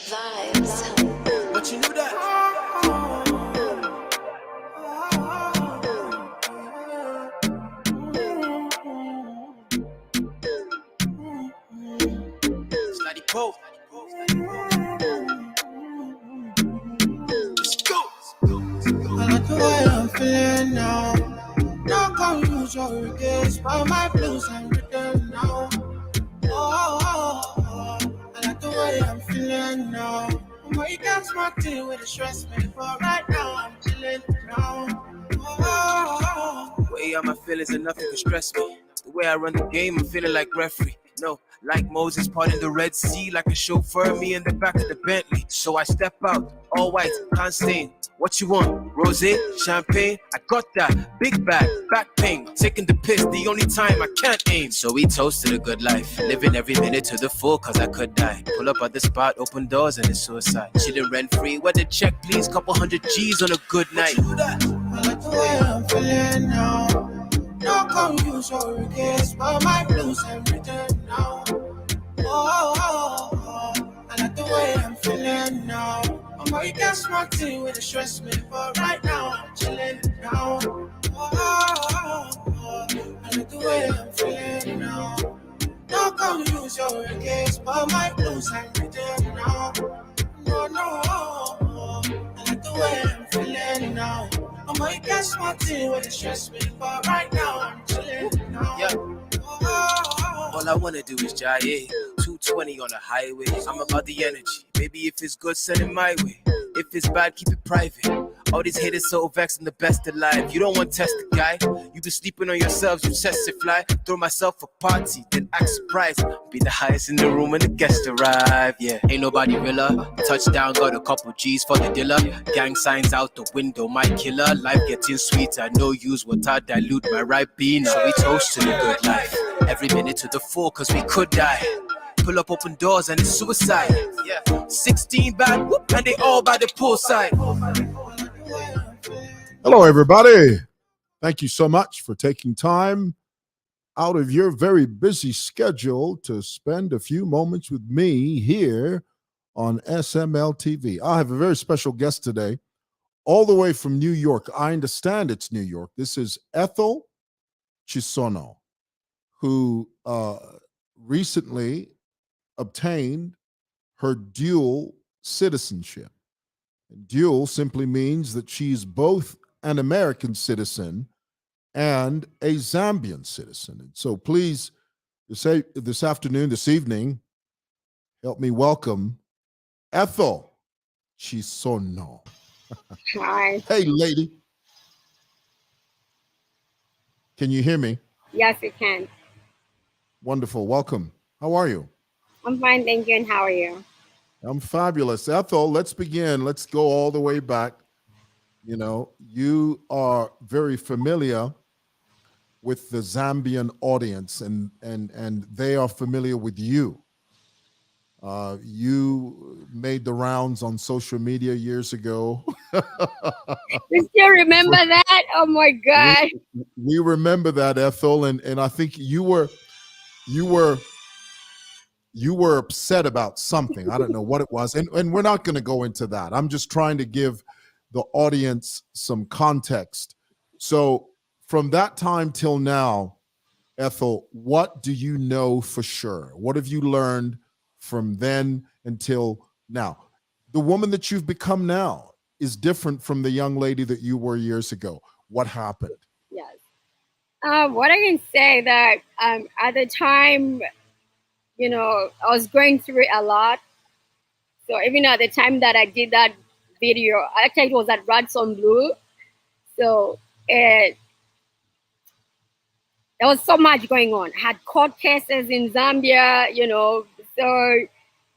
Vibes. But you knew that. Slutty Pope. Let's go. I like the way I'm feeling now. No confusion regrets, but my blues I'm written now. I like the way I'm feeling now. Oh, you can't smart thing with the stress me, but right now I'm chilling now. Way out my feelings and nothing can stress me. The way I run the game, I'm feeling like referee. No, like Moses parting the Red Sea, like a chauffeur, me in the back of the Bentley. So I step out, all white, can't stain. What you want? Rosé, champagne? I got that. Big bag, back pain. Taking the piss, the only time I can't aim. So we toasted a good life, living every minute to the full, cause I could die. Pull up at the spot, open doors, and it's suicide. Chillin' rent free, where the check, please? Couple $100 G's on a good night. I like the way I'm feeling now. No confusion regrets, but my blues I'm written now. I like the way I'm feeling now. Oh, you can't smart thing with the stress me, but right now I'm chilling now. I like the way I'm feeling now. No confusion regrets, but my blues I'm written now. I like the way I'm feeling now. Oh, you can't smart thing with the stress me, but right now I'm chilling now. Yeah. All I wanna do is jaye. 220 on the highway. I'm about the energy. Baby, if it's good, send it my way. If it's bad, keep it private. All these haters so vexed and the best alive. You don't want to test the guy. You be sleeping on yourselves, you test it fly. Throw myself a party, then act surprised. Be the highest in the room when the guests arrive. Yeah, ain't nobody realer. Touchdown, got a couple G's for the dealer. Gang signs out the window, my killer. Life getting sweeter, no use water, dilute my right bean. So we toast to the good life. Every minute to the full, cause we could die. Pull up open doors and it's suicide. Yeah, 16 bad, whoop, and they all by the poolside. Hello, everybody. Thank you so much for taking time out of your very busy schedule to spend a few moments with me here on SML TV. I have a very special guest today, all the way from New York. I understand it's New York. This is Ethel Chisono, who recently obtained her dual citizenship. Dual simply means that she's both an American citizen and a Zambian citizen. And so please, this afternoon, this evening, help me welcome Ethel Chisono. Hi. Hey, lady. Can you hear me? Yes, I can. Wonderful. Welcome. How are you? I'm fine, thank you. And how are you? I'm fabulous. Ethel, let's begin. Let's go all the way back. You know, you are very familiar with the Zambian audience, and they are familiar with you. You made the rounds on social media years ago. You still remember that? Oh my God. We remember that, Ethel, and I think you were upset about something. I don't know what it was. And we're not going to go into that. I'm just trying to give the audience some context. So from that time till now, Ethel, what do you know for sure? What have you learned from then until now? The woman that you've become now is different from the young lady that you were years ago. What happened? Yes. What I can say that at the time, you know, I was going through a lot. So even at the time that I did that video, actually it was at Radson Blue. So there was so much going on. I had court cases in Zambia, you know, so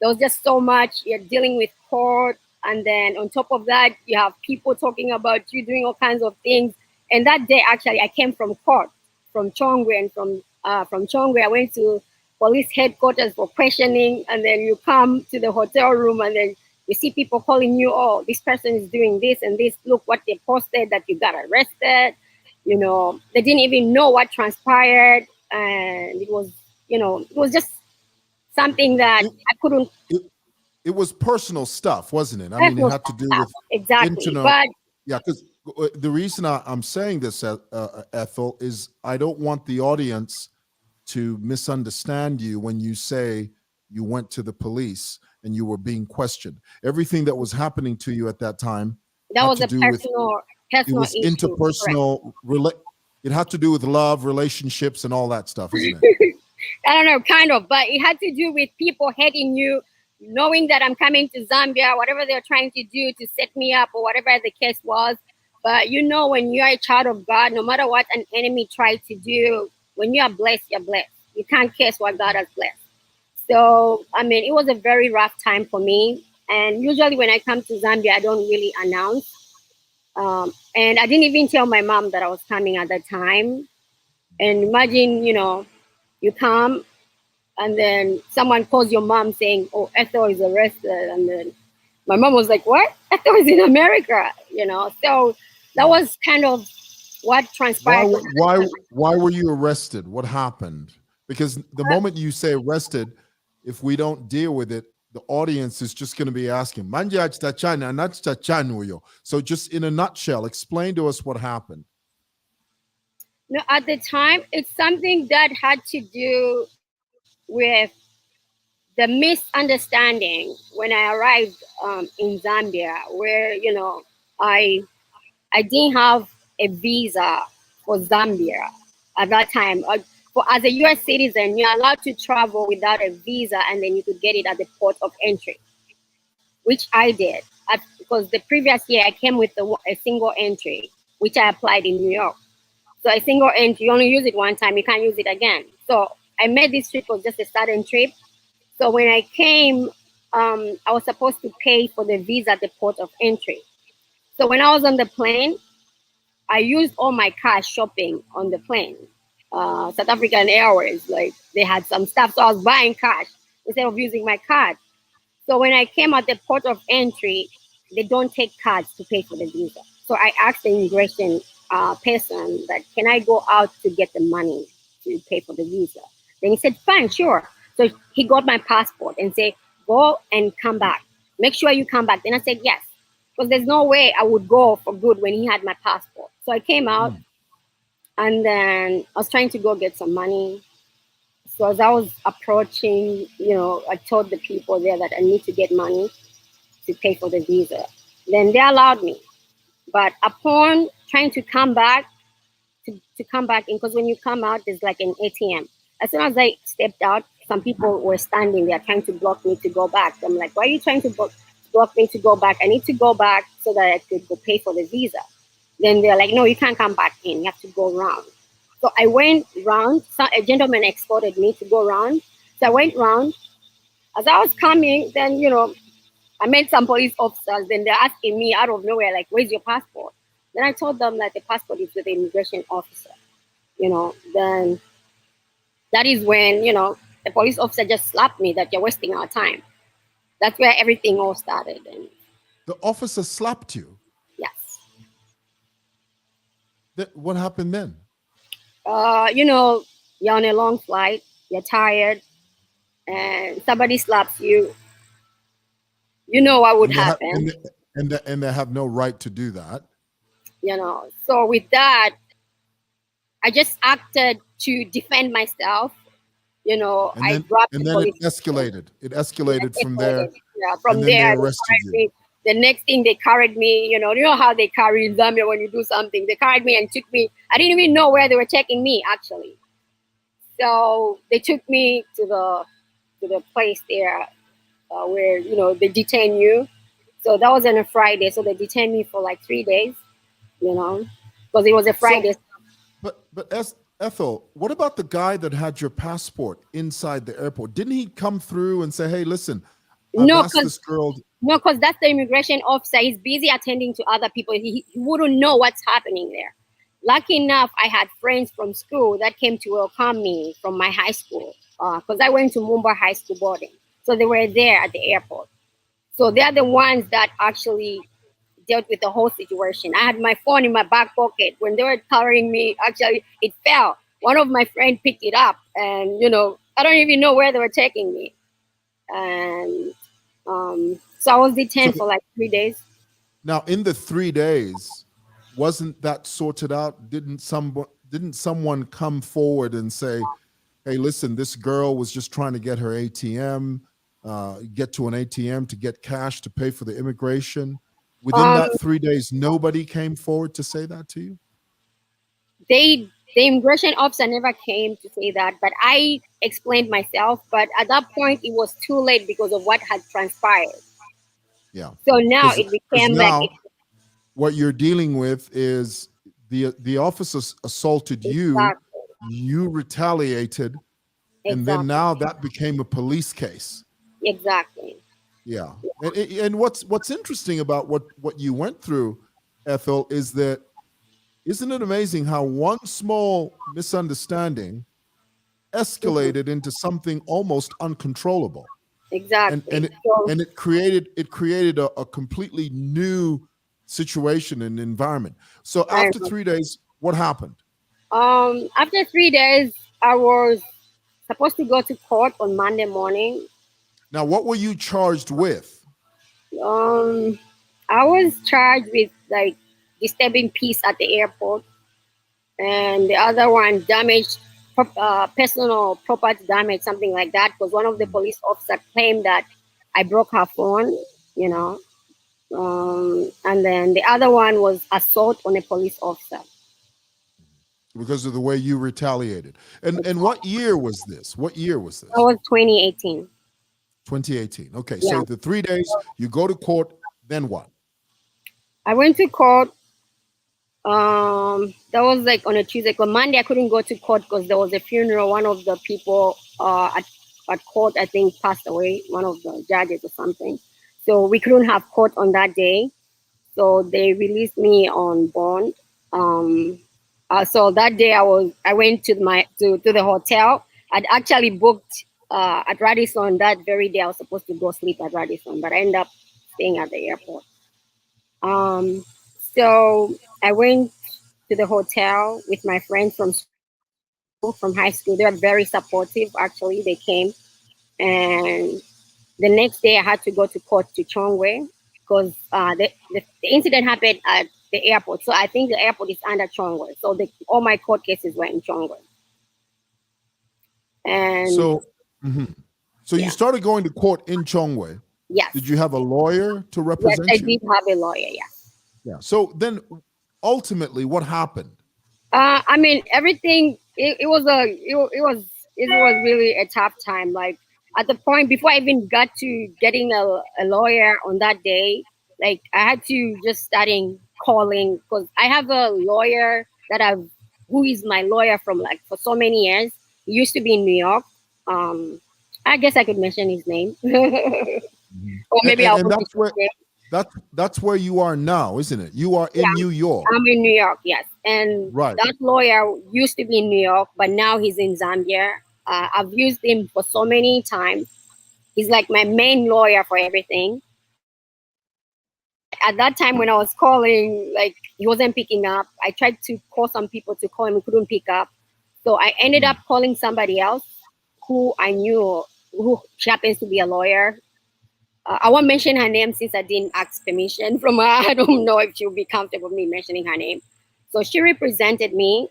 there was just so much. You're dealing with court. And then on top of that, you have people talking about you doing all kinds of things. And that day, actually, I came from court, from Chongwe. And from Chongwe, I went to police headquarters for questioning. And then you come to the hotel room and then you see people calling you, oh, this person is doing this and this. Look what they posted, that you got arrested. You know, they didn't even know what transpired. And it was, you know, it was just something that I couldn't. It was personal stuff, wasn't it? I mean, it Personal had to do stuff, with exactly. internal. But Yeah, because the reason I'm saying this, Ethel, is I don't want the audience to misunderstand you when you say you went to the police and you were being questioned. Everything that was happening to you at that time that had was to a do with, it was issue. Correct. interpersonal, it had to do with love, relationships, and all that stuff, isn't it? I don't know, kind of, but it had to do with people hating you, knowing that I'm coming to Zambia, whatever they're trying to do to set me up or whatever the case was. But you know, when you are a child of God, no matter what an enemy tried to do, when you are blessed, you're blessed. You can't curse what God has blessed. So, I mean, it was a very rough time for me. And usually when I come to Zambia, I don't really announce. And I didn't even tell my mom that I was coming at that time. And imagine, you know, you come and then someone calls your mom saying, "Oh, Ethel is arrested." And then my mom was like, "What? Ethel is in America," you know? So that was kind of what transpired. Why were you arrested? What happened? Because the moment you say arrested, if we don't deal with it, the audience is just going to be asking, so just in a nutshell, explain to us what happened. No, at the time, it's something that had to do with the misunderstanding when I arrived in Zambia, where, you know, I didn't have a visa for Zambia at that time. As a U.S. citizen, you're allowed to travel without a visa, and then you could get it at the port of entry, which I did. Because the previous year I came with a single entry, which I applied in New York. So a single entry, you only use it one time, you can't use it again. So I made this trip was just a sudden trip. So when I came, I was supposed to pay for the visa at the port of entry. So when I was on the plane, I used all my cash shopping on the plane. South African Airways, like they had some stuff, so I was buying cash instead of using my card. So when I came at the port of entry, they don't take cards to pay for the visa. So I asked the immigration person that, can I go out to get the money to pay for the visa? Then he said, fine, sure. So he got my passport and said, go and come back. Make sure you come back. Then I said, yes, because there's no way I would go for good when he had my passport. So I came out and then I was trying to go get some money. So as I was approaching, you know, I told the people there that I need to get money to pay for the visa. Then they allowed me. But upon trying to come back, to come back in, because when you come out, there's like an ATM. As soon as I stepped out, some people were standing there trying to block me to go back. I'm like, why are you trying to block me to go back? I need to go back so that I could go pay for the visa. Then they're like, no, you can't come back in. You have to go around. So I went round. So a gentleman escorted me to go around. So I went round. As I was coming, then, you know, I met some police officers. Then they're asking me out of nowhere, like, where's your passport? Then I told them that the passport is with the immigration officer. You know, then that is when, you know, the police officer just slapped me that you're wasting our time. That's where everything all started. And the officer slapped you? Yes. What happened then? You know, you're on a long flight, you're tired, and somebody slaps you. You know what would happen. And they have no right to do that. You know, so with that, I just acted to defend myself. You know, I dropped and then it escalated. It escalated from there. Yeah, from there, they arrested you. The next thing they carried me, you know how they carry in Zambia when you do something. They carried me and took me. I didn't even know where they were taking me, actually. So they took me to the place there where, you know, they detain you. So that was on a Friday. So they detained me for like 3 days, you know, because it was a Friday. So, but Ethel, what about the guy that had your passport inside the airport? Didn't he come through and say, hey, listen, I've asked this girl. No, because that's the immigration officer. He's busy attending to other people. He wouldn't know what's happening there. Lucky enough, I had friends from school that came to welcome me from my high school, because I went to Mumbai High School boarding. So they were there at the airport. So they're the ones that actually dealt with the whole situation. I had my phone in my back pocket. When they were carrying me, actually, it fell. One of my friends picked it up, and, you know, I don't even know where they were taking me. and so I was detained So for like 3 days. now, in the 3 days, wasn't that sorted out? Didn't someone come forward and say, "Hey, listen, this girl was just trying to get her ATM, get to an ATM to get cash to pay for the immigration"? Within Um, that 3 days, nobody came forward to say that to you? the immigration officer never came to say that, but I explained myself. But at that point, it was too late because of what had transpired. Yeah, So now because it became like now what you're dealing with is the officers assaulted you, exactly, you retaliated, and then exactly, now that became a police case. exactly. Yeah, and what's interesting about what you went through, Ethel, is that isn't it amazing how one small misunderstanding Mhm. escalated into something almost uncontrollable, and and Exactly. it, So and it created a completely new situation and environment. So I after 3 days, what happened? after 3 days, I was supposed to go to court on Monday morning. Now, what were you charged with? Um, I was charged with like disturbing peace at the airport, and the other one damaged personal property damage, something like that. Because one of the police officers claimed that I broke her phone, you know. And then the other one was assault on a police officer. Because of the way you retaliated. And what year was this? What year was That this? was 2018. 2018. Okay, Yeah, so the 3 days you go to court, then what? I went to court. That was like on a Tuesday. Because Monday I couldn't go to court because there was a funeral. One of the people at court, I think, passed away. One of the judges or something. So we couldn't have court on that day. So they released me on bond. Um, so that day I went to the hotel. I'd actually booked at Radisson that very day. I was supposed to go sleep at Radisson, but I ended up staying at the airport. Um, so I went to the hotel with my friends from school, from high school. They were very supportive. Actually, they came, and the next day I had to go to court to Chongwe because the incident happened at the airport. So I think the airport is under Chongwe. So all my court cases were in Chongwe. And So, mhm. So you yeah, started going to court in Chongwe. yes, Did you have a lawyer to yes, I represent you? did have a lawyer. Yeah. Yeah. So then ultimately what happened? I mean, everything. It was really a tough time. Like at the point before I even got to getting a lawyer on that day, like I had to just starting calling because I have a lawyer who is my lawyer from like for so many years. He used to be in New York. Um, I guess I could mention his name, Mhm. or And, maybe I and, and won't that's where mention. that's where you are now, isn't it? You are in Yeah, New York. I'm in New York, yes. And Right. that lawyer used to be in New York, but now he's in Zambia. I've used him for so many times. He's like my main lawyer for everything. At that time when I was calling, like he wasn't picking up. I tried to call some people to call him, he couldn't pick up. So I ended up calling somebody else who I knew, who she happens to be a lawyer. I won't mention her name since I didn't ask permission from her. I don't know if she'll be comfortable with me mentioning her name. So she represented me.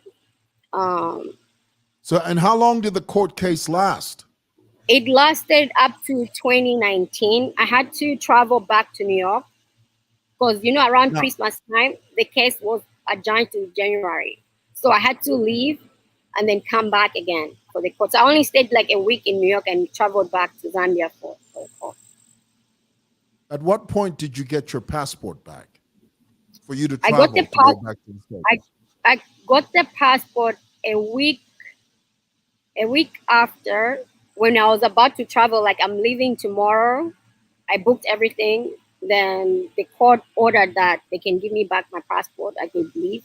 Um, So, and how long did the court case last? it lasted up to 2019. I had to travel back to New York because, around Now, Christmas time, the case was adjourned to January. So I had to leave and then come back again for the court. So I only stayed like a week in New York and traveled back to Zambia for the court. at what point did you get your passport back for you to I got the travel to pass. go back to the States? I got the passport a week after when I was about to travel. Like I'm leaving tomorrow. I booked everything. Then the court ordered that they can give me back my passport. I could leave,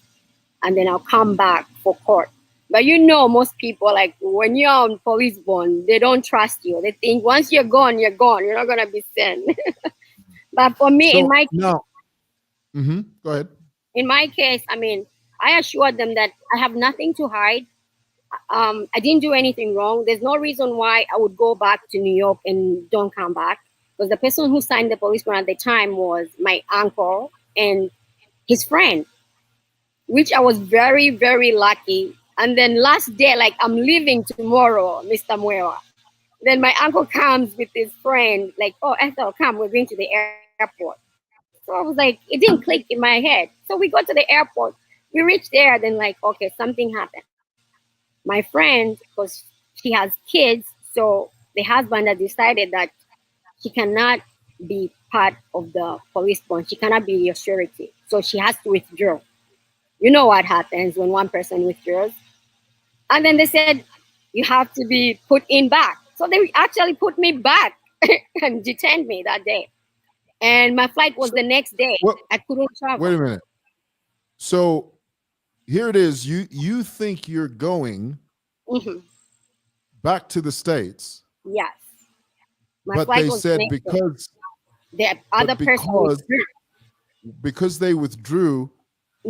and then I'll come back for court. But most people, like when you're on police bond, they don't trust you. They think once you're gone, you're gone. You're not gonna be sent. But for me, So now, go ahead. in my case, I mean, I assured them that I have nothing to hide. I didn't do anything wrong. There's no reason why I would go back to New York and don't come back. Because the person who signed the police warrant at the time was my uncle and his friend, which I was very, very lucky. And then last day, like I'm leaving tomorrow, Mr. Muewa. Then my uncle comes with his friend, like, oh, Ethel, come, we're going to the airport. So I was like, it didn't click in my head. So we go to the airport. We reach there, then like, okay, something happened. My friend, because she has kids, so the husband had decided that she cannot be part of the police bond. She cannot be your surety. So she has to withdraw. You know what happens when one person withdraws. And then they said, you have to be put in back. So they actually put me back and detained me that day. And my flight was the next day. What, I couldn't travel. wait a minute. So here it is. You think you're going back to the States. Yes. My but flight they was said the next day. because The other person withdrew. because they withdrew,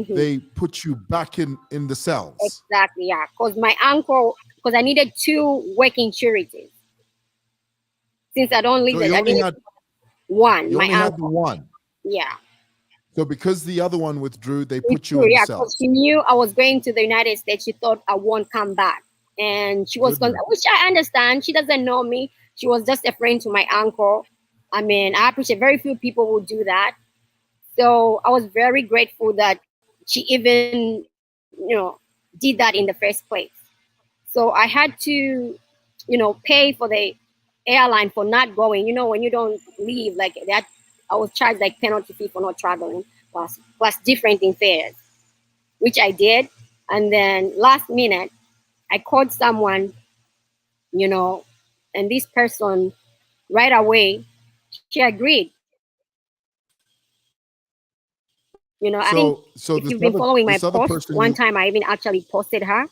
they put you back in the cells. Exactly, yeah. Because my uncle, because I needed 2 working sureties. Since I don't live So there, you I only needed had one. you My only had the uncle. one. Yeah. So because the other one withdrew, they It's put you true, in the yeah, cells. because she knew I was going to the United States. She thought I won't come back. And she was, which I understand. She doesn't know me. She was just a friend to my uncle. I mean, I appreciate very few people would do that. So I was very grateful that she even, did that in the first place. So I had to, pay for the airline for not going. When you don't leave like that, I was charged like penalty fee for not traveling, plus different in fares, which I did. And then last minute, I called someone, and this person right away, she agreed. I think So if you've been following my this other post, person one time I even actually posted her.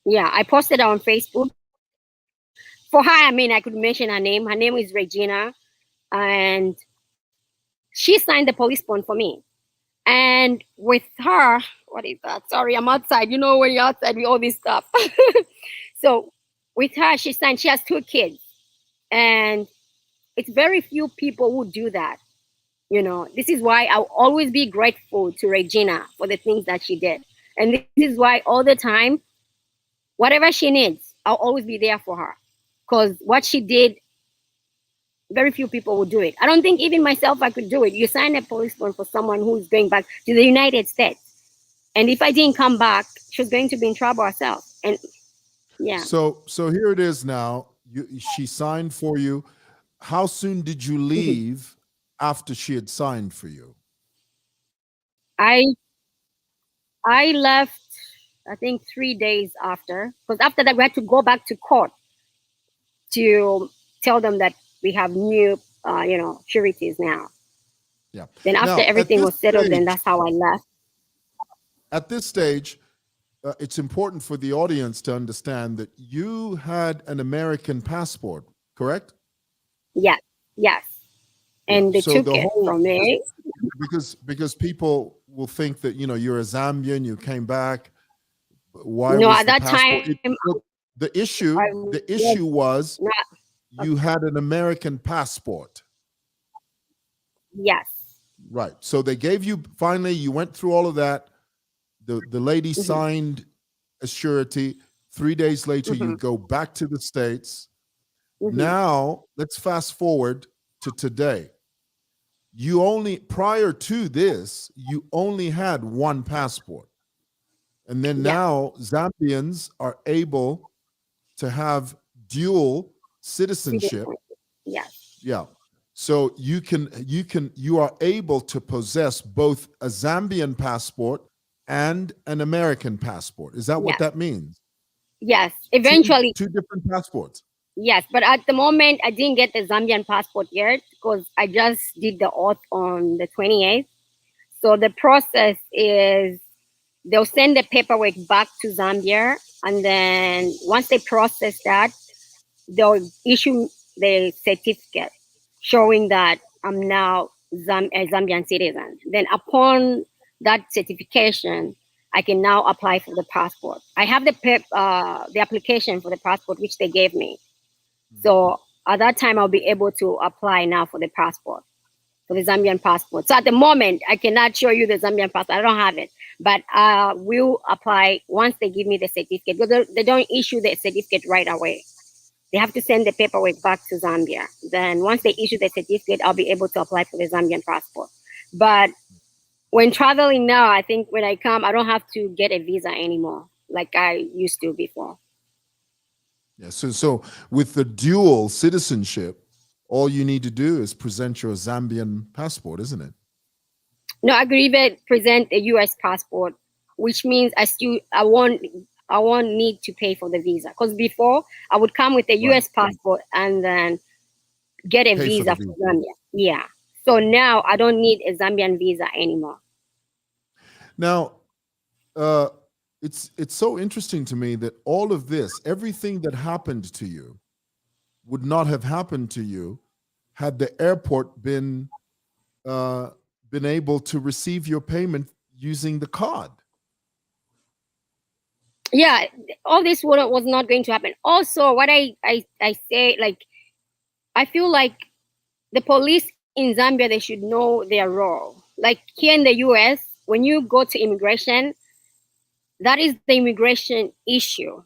Yeah, I posted her on Facebook. For her, I mean, I could mention her name. Her name is Regina, and she signed the police bond for me. And with her, what is that? Sorry, I'm outside. When you're outside with all this stuff. So with her, she signed. She has 2 kids, and it's very few people who do that. This is why I'll always be grateful to Regina for the things that she did. And this is why all the time, whatever she needs, I'll always be there for her. Because what she did, very few people would do it. I don't think even myself I could do it. You sign a police bond for someone who's going back to the United States. And if I didn't come back, she was going to be in trouble herself. And yeah. So here it is now. She signed for you. How soon did you leave after she had signed for you? I left, I think 3 days after, because after that we had to go back to court to tell them that we have new, sureties now. Yeah. Then after everything was settled, then that's how I left. At this stage, it's important for the audience to understand that you had an American passport, correct? Yes. And they took it from me. Because people will think that you're a Zambian, you came back. Why? No, was at the that passport? time, The issue was you had an American passport. Yes. Right. So they gave you, finally, you went through all of that. The lady signed a surety. 3 days later, you go back to the States. Now, let's fast forward to today. Prior to this, you only had one passport. And then now Zambians are able to have dual citizenship. Yes. Yeah. So you are able to possess both a Zambian passport and an American passport. Is that what that means? Yes. Eventually. Two different passports. Yes, but at the moment I didn't get the Zambian passport yet because I just did the oath on the 28th. So the process is they'll send the paperwork back to Zambia, and then once they process that, they'll issue the certificate showing that I'm now a Zambian citizen. Then upon that certification, I can now apply for the passport. I have the application for the passport, which they gave me. So at that time, I'll be able to apply now for the passport, for the Zambian passport. So at the moment, I cannot show you the Zambian passport. I don't have it, but I will apply once they give me the certificate, because they don't issue the certificate right away. They have to send the paperwork back to Zambia. Then once they issue the certificate, I'll be able to apply for the Zambian passport. But when traveling now, I think when I come, I don't have to get a visa anymore like I used to before. Yeah. So with the dual citizenship, all you need to do is present your Zambian passport, isn't it? No, I could even present a U.S. passport, which means I won't need to pay for the visa. Because before I would come with a U.S. passport and then get a visa for Zambia. Yeah. So now I don't need a Zambian visa anymore. Now, it's so interesting to me that all of this, everything that happened to you, would not have happened to you had the airport been able to receive your payment using the card. Yeah, all this was not going to happen. Also, what I say, like, I feel like the police in Zambia, they should know their role. Like here in the US, when you go to immigration, that is the immigration issue.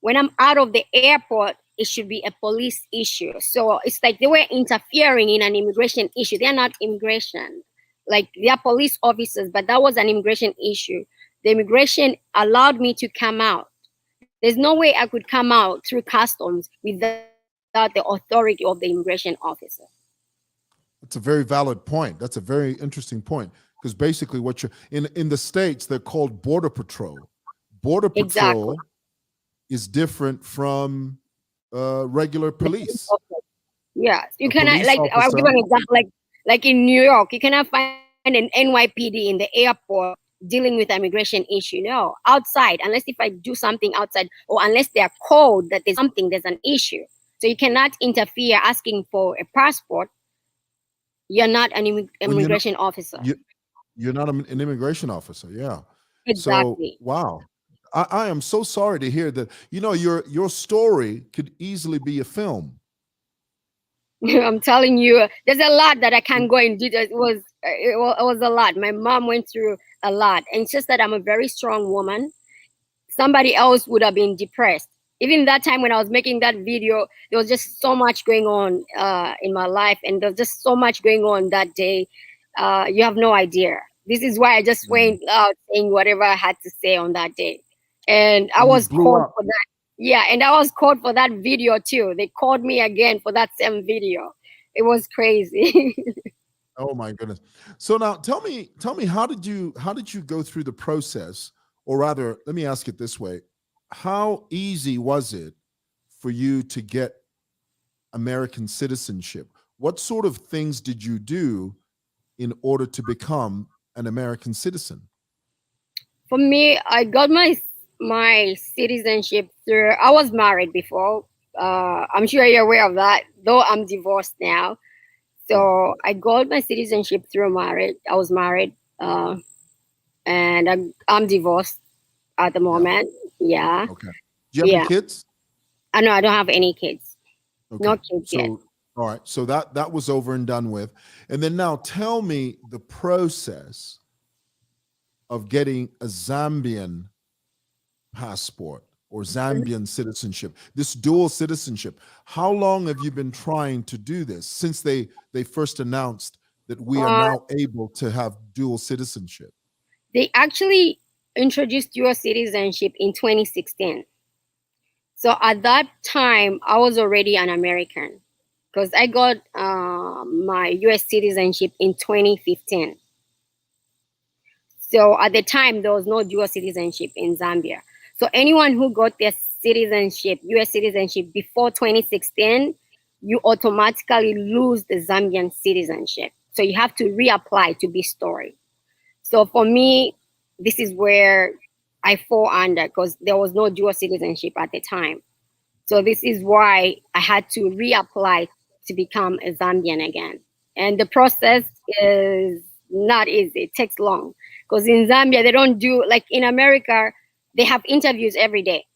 When I'm out of the airport, it should be a police issue. So it's like they were interfering in an immigration issue. They're not immigration. Like they are police officers, but that was an immigration issue. The immigration allowed me to come out. There's no way I could come out through customs without the authority of the immigration officer. That's a very valid point. That's a very interesting point, because basically what you're in the States, they're called Border Patrol. Border Patrol is different from regular police. Yeah, you cannot, like, I'll give an example, like in New York, you cannot find an NYPD in the airport dealing with immigration issue. No, outside, unless if I do something outside, or unless they are called that there's an issue. So you cannot interfere asking for a passport. You're not an immigration officer. You're not an immigration officer. Yeah. Exactly. So, wow. I am so sorry to hear that. You know, your story could easily be a film. I'm telling you, there's a lot that I can't go in detail. It was a lot. My mom went through a lot, and it's just that I'm a very strong woman. Somebody else would have been depressed. Even that time when I was making that video, there was just so much going on in my life, and there's just so much going on that day. You have no idea. This is why I just went out saying whatever I had to say on that day. And I was caught for that. Yeah, and I was caught for that video too. They called me again for that same video. It was crazy. Oh my goodness. So now tell me, how did you go through the process? Or rather, let me ask it this way. How easy was it for you to get American citizenship? What sort of things did you do in order to become an American citizen? For me, I got my citizenship through, I was married before. I'm sure you're aware of that, though I'm divorced now. So I got my citizenship through marriage. I was married, and I'm divorced at the moment. Yeah. Okay. Do you have any kids? No, I don't have any kids. Okay. No kids yet. All right. So that was over and done with. And then now tell me the process of getting a Zambian passport or Zambian citizenship, this dual citizenship. How long have you been trying to do this since they first announced that we are now able to have dual citizenship? They actually introduced dual citizenship in 2016. So at that time, I was already an American because I got my US citizenship in 2015. So at the time, there was no dual citizenship in Zambia. So anyone who got their citizenship, US citizenship before 2016, you automatically lose the Zambian citizenship. So you have to reapply to be stored. So for me, this is where I fall under because there was no dual citizenship at the time. So this is why I had to reapply to become a Zambian again. And the process is not easy. It takes long Because in Zambia, they don't do, like in America, they have interviews every day.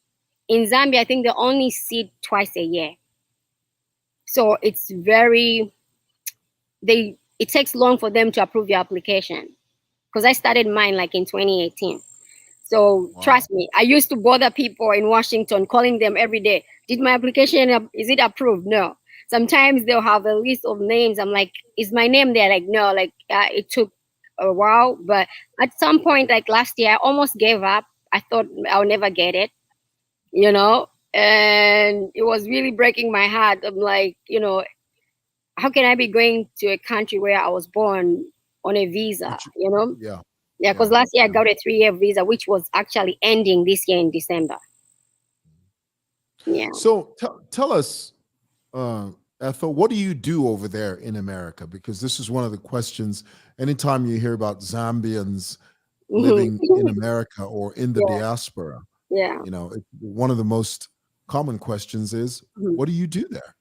In Zambia, I think they only sit twice a year. So it's it takes long for them to approve your application. Because I started mine like in 2018. So trust me, I used to bother people in Washington, calling them every day. Did my application, is it approved? No. Sometimes they'll have a list of names. I'm like, is my name there? Like, no, like it took a while. But at some point, like last year, I almost gave up. I thought I'll never get it, you know? And it was really breaking my heart. I'm like, you know, how can I be going to a country where I was born on a visa, you know? Yeah. Yeah, because last year I got a 3-year visa, which was actually ending this year in December. Yeah. So tell us, Ethel, what do you do over there in America? Because this is one of the questions. Anytime you hear about Zambians living in America or in the diaspora, you know, one of the most common questions is, what do you do there?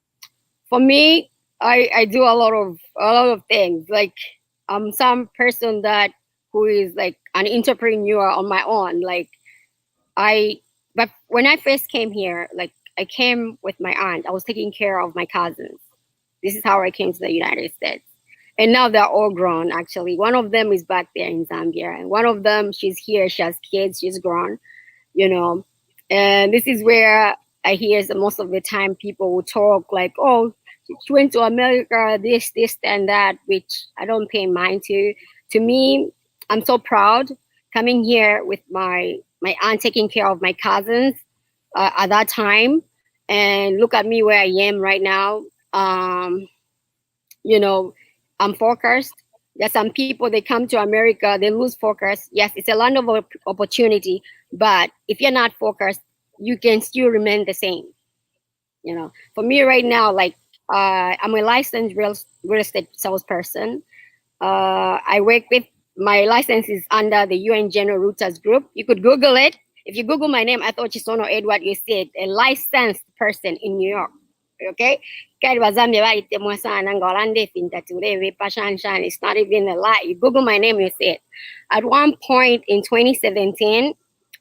For me, I do a lot of things. Like I'm some person who is like an entrepreneur on my own. Like but when I first came here, like I came with my aunt. I was taking care of my cousins. This is how I came to the United States. And now they're all grown, actually. One of them is back there in Zambia. And one of them, she's here. She has kids. She's grown, you know. And this is where I hear most of the time people will talk like, oh, she went to America, this, and that, which I don't pay mind to. To me, I'm so proud coming here with my aunt taking care of my cousins at that time. And look at me where I am right now. You know, I'm focused. There's some people, they come to America, they lose focus. Yes, it's a land of opportunity, but if you're not focused, you can still remain the same. You know, for me right now, like I'm a licensed real estate salesperson. I work with, my license is under the UN General Routers Group. You could Google it. If you Google my name, Ethel Chisono Edward, you see it, a licensed person in New York. Okay? It's not even a lie. You Google my name, you see it. At one point in 2017,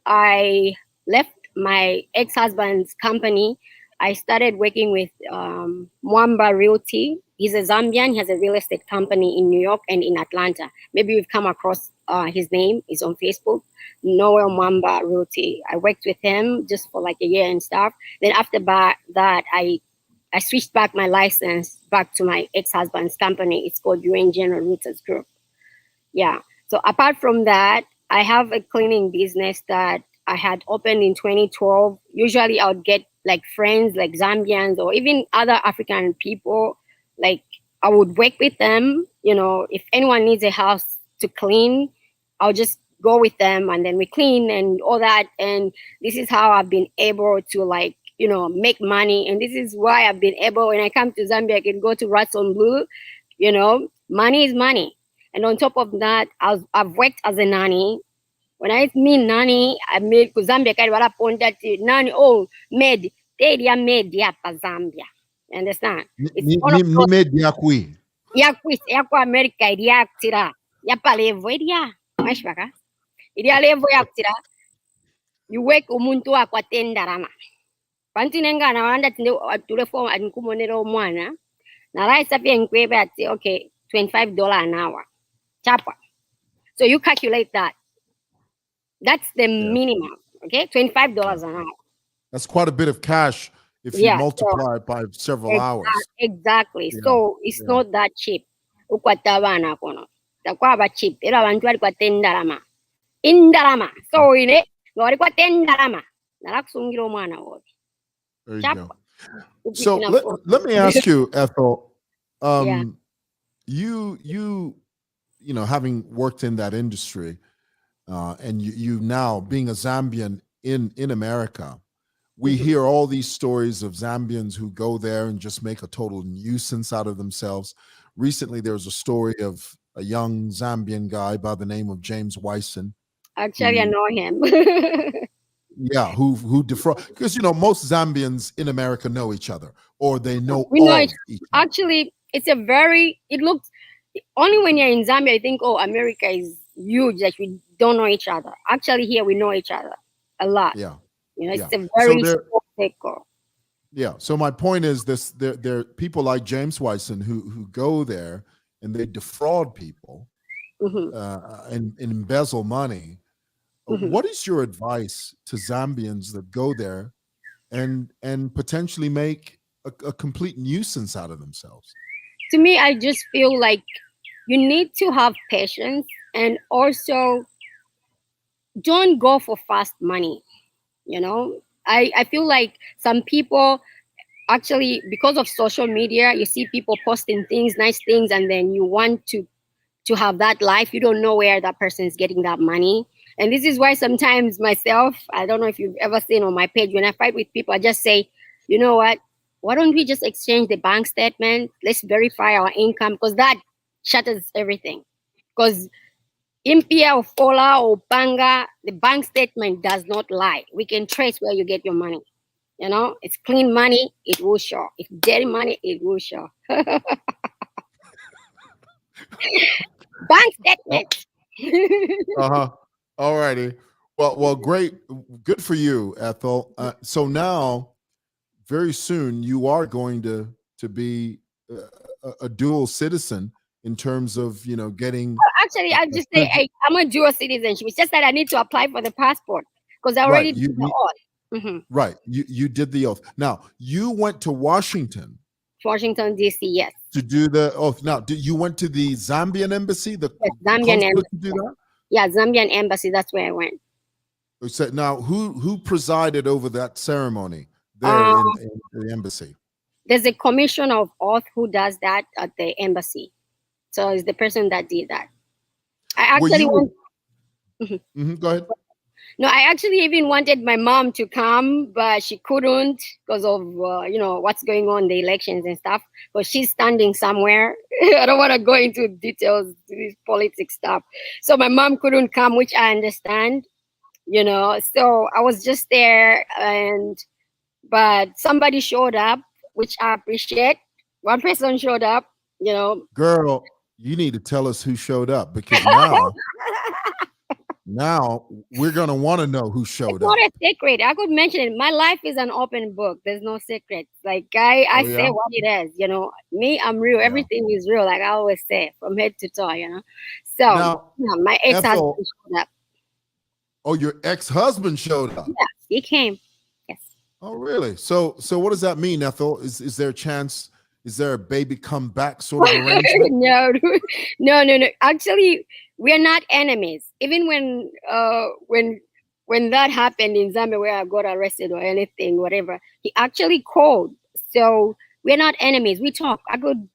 I left my ex-husband's company. I started working with Mwamba Realty. He's a Zambian. He has a real estate company in New York and in Atlanta. Maybe you've come across his name. He's on Facebook. Noel Mwamba Realty. I worked with him just for like a year and stuff. Then after that, I switched back my license back to my ex-husband's company. It's called UN General Routers Group. Yeah. So apart from that, I have a cleaning business that I had opened in 2012. Usually I would get like friends, like Zambians or even other African people. Like I would work with them. You know, if anyone needs a house to clean, I'll just go with them and then we clean and all that. And this is how I've been able to like, you know, make money. And this is why I've been able, when I come to Zambia, I can go to Rats on Blue, you know, money is money. And on top of that, I've worked as a nanny. When I mean nanny, I made Zambia kari wala ponda nanny, oh, maid, they maid ya pa Zambia. You understand? It's one of those, maid yakui. Yakwi, yakwa America, yaktira, yapalevo, mais baka. Idia levo yaktira. You work umuntu akwatenda rama. Pantinenga na wanda tinde atule form ankumonero mwana. Na raisa pia nkwebe ati okay, $25 an hour. Chapa. So you calculate that. That's the minimum. Okay, $25 an hour. That's quite a bit of cash if you multiply it by several hours. Exactly. Yeah. So it's not that cheap. Ukwatabana kono. Takwaba cheap. Era abantu bali kwa $10. Indarama. So ine ngori kwa $10. Narakusungira omwana wote. There you go. So let me ask you, Ethel. You know, having worked in that industry, and you now being a Zambian in America, we hear all these stories of Zambians who go there and just make a total nuisance out of themselves. Recently, there was a story of a young Zambian guy by the name of James Wyson. Actually, I know him. Yeah, who defraud, because you know most Zambians in America know each other, or they know each other. Actually, it looks, only when you're in Zambia, I think, oh, America is huge that we don't know each other. Actually, here we know each other a lot. Yeah. It's Yeah. a So very there, small circle. yeah. So my point is this: there are people like James Wyson who go there and they defraud people Hmm. and embezzle money. Hmm. What is your advice to Zambians that go there and potentially make a complete nuisance out of themselves? To me, I just feel like you need to have patience, and also don't go for fast money. I feel like some people actually, because of social media, you see people posting things, nice things, and then you want to have that life. You don't know where that person is getting that money. And this is why sometimes myself, I don't know if you've ever seen on my page, when I fight with people, I just say, you know what? Why don't we just exchange the bank statement? Let's verify our income, because that shatters everything. Because Impia or Fola or Banga, the bank statement does not lie. We can trace where you get your money. It's clean money, it will show. If dirty money, it will show. Bank Oh, statement. uh-huh. All righty. Well, great. Good for you, Ethel. So now, very soon, you are going to be a dual citizen in terms of getting Actually, a, I'll a just say citi- I'm a dual citizenship. It's just that I need to apply for the passport because I right. already did the oath. Right. You did the oath. Now you went to Washington Washington, D.C., yes. to do the oath. Now, you went to the Zambian embassy, the Yes, Zambian consulate, embassy. to do that? Yeah, Zambian embassy. That's where I went. So now, who presided over that ceremony there Um, in the embassy? there's a commission of oath who does that at the embassy. So it's the person that did that. I Were actually you? want. Mhm. Go ahead. No, I actually even wanted my mom to come, but she couldn't because of what's going on, the elections and stuff. But she's standing somewhere. I don't want to go into details, this politics stuff. So my mom couldn't come, which I understand. So I was just there, but somebody showed up, which I appreciate. One person showed up. You know. Girl, you need to tell us who showed up, because now we're gonna want to know who It's showed not up. a secret. I could mention it. My life is an open book. There's no secrets. Like I Oh say yeah, what it is. Me, I'm real. yeah. Everything is real. Like I always say, from head to toe. So Now, yeah, my ex-husband Ethel, showed up. oh, your ex-husband showed up. Yeah, he came. Yes. Oh, really? So what does that mean, Ethel? Is there a chance? Is there a baby come back sort of arrangement? No, no. Actually, we are not enemies. Even when that happened in Zambia, where I got arrested or anything, whatever, he actually called. So we're not enemies. We talk. I could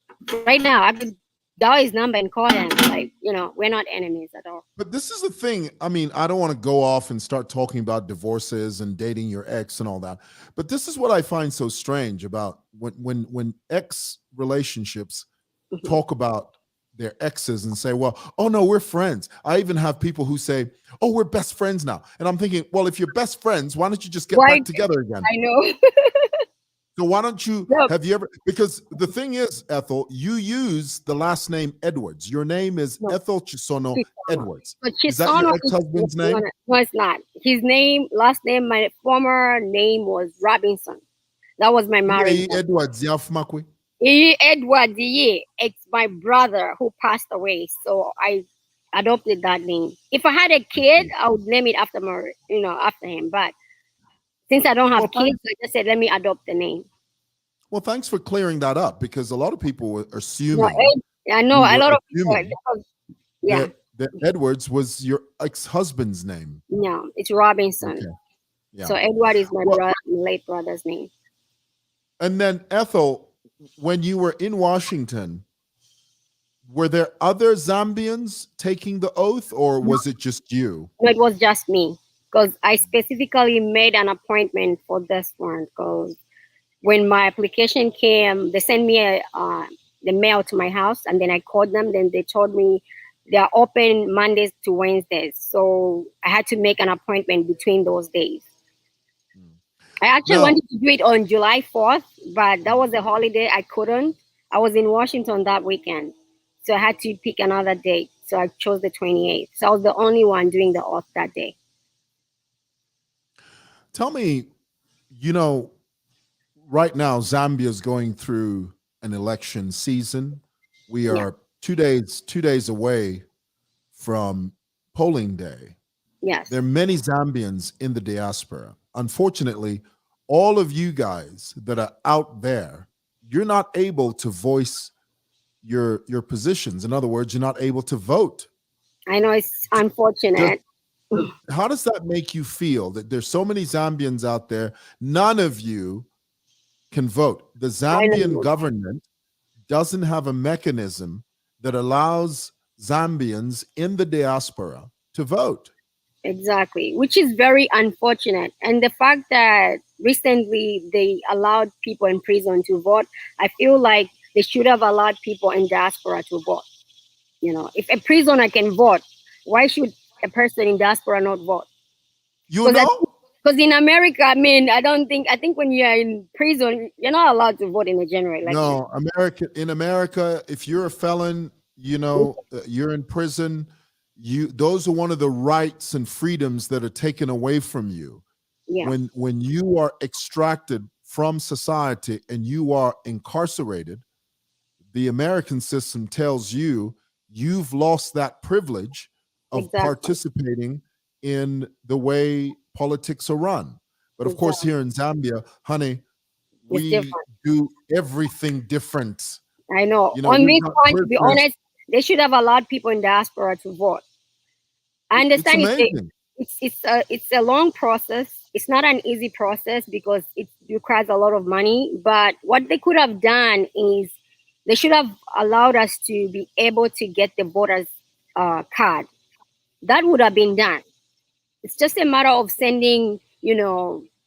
right now. I could dial his number and call him. Like we're not enemies at all. But this is the thing. I mean, I don't want to go off and start talking about divorces and dating your ex and all that. But this is what I find so strange about when ex relationships Mhm. talk about their exes and say, well, oh no, we're friends. I even have people who say, oh, we're best friends now. And I'm thinking, well, if you're best friends, why don't you just get Why? back together again? I know. So why don't you, No, have you ever, because the thing is, Ethel, you use the last name Edwards. Your name is no. Ethel Chisono Chisono. Edwards. But Is that your Chisono is ex-husband's name? no, it's not. His last name, my former name was Robinson. That was my Yeah, married name. Edwards, Yafumakwe. Edward, yeah, it's my brother who passed away, so I adopted that name. If I had a kid, I would name it after after him. But since I don't Well, have kids, thanks. I just said let me adopt the name. Well, thanks for clearing that up, because a lot of people were No, assuming, I know we a were lot of people. assuming Yeah, that Edwards was your ex-husband's name. no, it's Robinson. Okay. Yeah. So Edward is my Well, brother, my late brother's name. and then Ethel, when you were in Washington, were there other Zambians taking the oath, or No, was it just you? no, it was just me because I specifically made an appointment for this one because when my application came, they sent me the mail to my house, and then I called them. Then they told me they are open Mondays to Wednesdays, so I had to make an appointment between those days. I actually Now, wanted to do it on July 4th, but that was a holiday. I couldn't. I was in Washington that weekend, so I had to pick another date. So I chose the 28th. So I was the only one doing the oath that day. Tell me, right now Zambia is going through an election season. We are 2 days away from polling day. Yes. There are many Zambians in the diaspora. Unfortunately, all of you guys that are out there, you're not able to voice your positions. In other words, you're not able to vote. I know it's unfortunate. How does that make you feel that there's so many Zambians out there, none of you can vote? The Zambian government doesn't have a mechanism that allows Zambians in the diaspora to vote. Exactly, which is very unfortunate. And the fact that recently they allowed people in prison to vote, I feel like they should have allowed people in diaspora to vote. If a prisoner can vote, why should a person in diaspora not vote? Because in America, I think when you're in prison, you're not allowed to vote in a general election. No, in America, if you're a felon, you're in prison. Those are one of the rights and freedoms that are taken away from you. Yeah. When you are extracted from society and you are incarcerated, the American system tells you you've lost that privilege of participating in the way politics are run. But of course, here in Zambia, honey, we do everything different. I know. On this point, to be honest, they should have allowed people in diaspora to vote. I understand it's a long process. It's not an easy process because it requires a lot of money. But what they could have done is they should have allowed us to be able to get the voters card. That would have been done. It's just a matter of sending,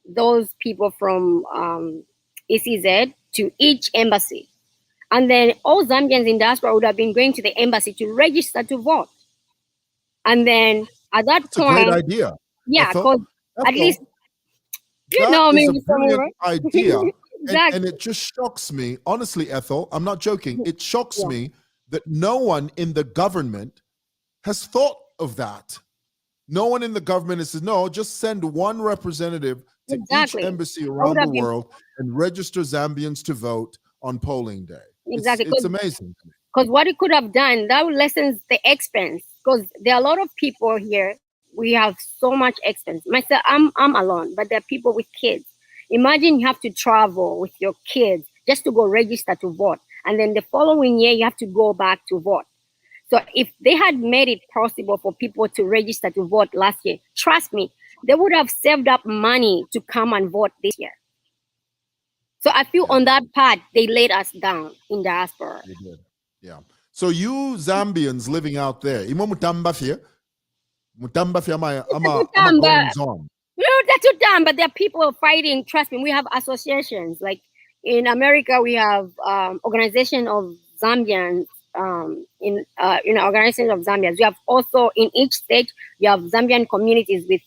those people from ECZ to each embassy. And then all Zambians in diaspora would have been going to the embassy to register to vote. And then at that point, a great idea. Yeah, because at least maybe a brilliant idea. Exactly. And it just shocks me, honestly, Ethel. I'm not joking. It shocks me that no one in the government has thought of that. No one in the government has said, no, just send one representative to each embassy around the world and register Zambians to vote on polling day. Exactly. It's amazing. Because what it could have done, that would lessen the expense. Because there are a lot of people here. We have so much expense. Myself, I'm alone, but there are people with kids. Imagine you have to travel with your kids just to go register to vote. And then the following year, you have to go back to vote. So if they had made it possible for people to register to vote last year, trust me, they would have saved up money to come and vote this year. So I feel on that part, they laid us down in diaspora. They did. Yeah. So you Zambians living out there, but there are people fighting. Trust me, we have associations. Like in America, we have organization of Zambians. Organization of Zambians. You have also in each state, you have Zambian communities with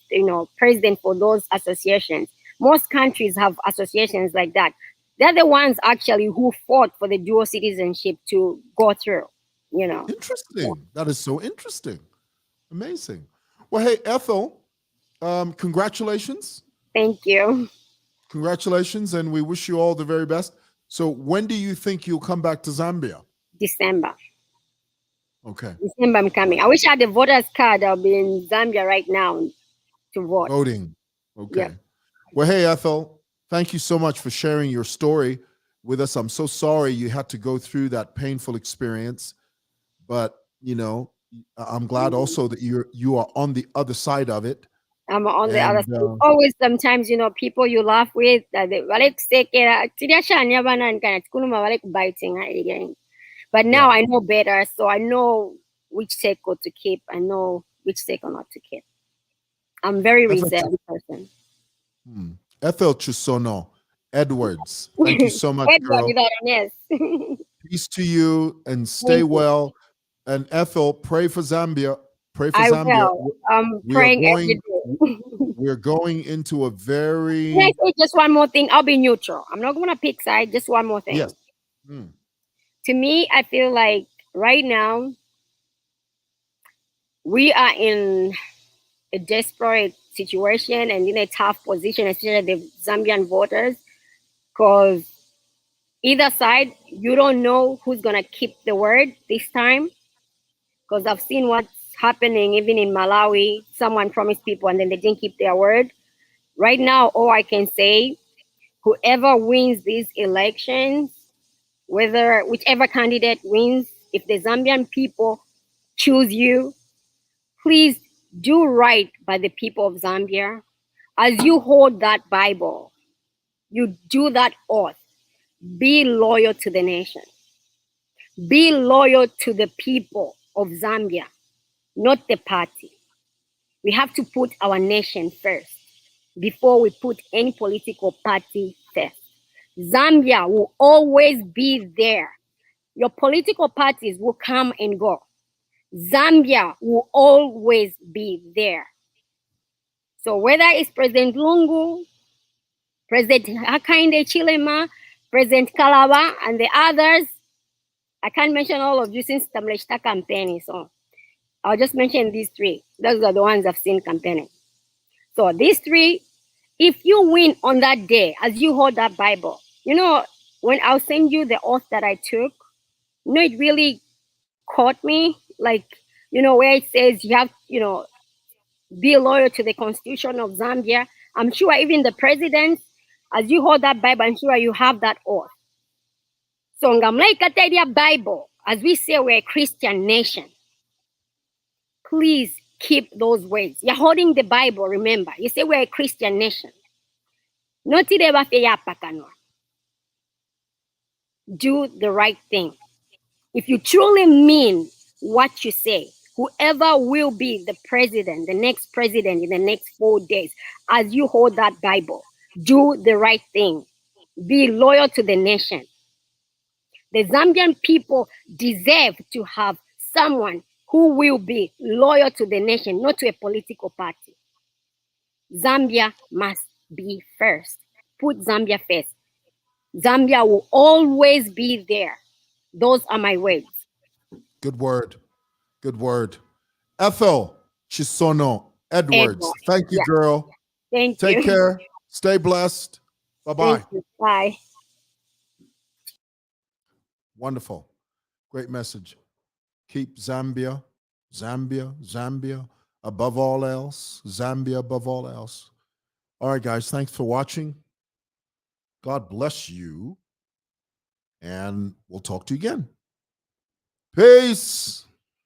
president for those associations. Most countries have associations like that. They're the ones actually who fought for the dual citizenship to go through. Interesting. That is so interesting. Amazing. Well, hey, Ethel, congratulations. Thank you. Congratulations, and we wish you all the very best. So when do you think you'll come back to Zambia? December. Okay. December I'm coming. I wish I had a voter's card. I'll be in Zambia right now to vote. Voting. Okay. Yeah. Well, hey, Ethel, thank you so much for sharing your story with us. I'm so sorry you had to go through that painful experience, but I'm glad also that you are on the other side of it. I'm on the other side. Always sometimes, people you laugh with, but now I know better, so I know which circle to keep. I know which circle not to keep. I'm very reserved person. Ethel Chisono, Edwards. Thank you so much, girl. Peace to you and stay well. And Ethel, pray for Zambia. Pray for Zambia. I'm praying every day. We're going into a very... Can I say just one more thing? I'll be neutral. I'm not going to pick side. Just one more thing. Yes. To me, I feel like right now, we are in a desperate situation and in a tough position, especially the Zambian voters, because either side, you don't know who's going to keep the word this time. Because I've seen what's happening even in Malawi. Someone promised people and then they didn't keep their word. Right now, all I can say, whoever wins these elections, whichever candidate wins, if the Zambian people choose you, please do right by the people of Zambia. As you hold that Bible, you do that oath, be loyal to the nation. Be loyal to the people of Zambia, not the party. We have to put our nation first before we put any political party first. Zambia will always be there. Your political parties will come and go. Zambia will always be there. So whether it's President Lungu, President Hakainde Chilema, President Kalaba, and the others, I can't mention all of you since Tamleshta campaigning. So I'll just mention these three. Those are the ones I've seen campaigning. So these three, if you win on that day, as you hold that Bible, when I'll send you the oath that I took, it really caught me. Like, where it says you have, be loyal to the Constitution of Zambia. I'm sure even the president, as you hold that Bible, I'm sure you have that oath. So Ngamlaika Bible, as we say we're a Christian nation, please keep those words. You're holding the Bible, remember. You say we're a Christian nation. Do the right thing. If you truly mean what you say, whoever will be the president, the next president in the next 4 days, as you hold that Bible, do the right thing. Be loyal to the nation. The Zambian people deserve to have someone who will be loyal to the nation, not to a political party. Zambia must be first. Put Zambia first. Zambia will always be there. Those are my words. Good word. Good word. Ethel Chisono Edwards. Edward. Thank you, Yeah. girl. Thank you. Take care. Stay blessed. Bye-bye. Thank you. Bye. Wonderful. Great message. Keep Zambia above all else. Zambia above all else. All right, guys. Thanks for watching. God bless you. And we'll talk to you again. Peace.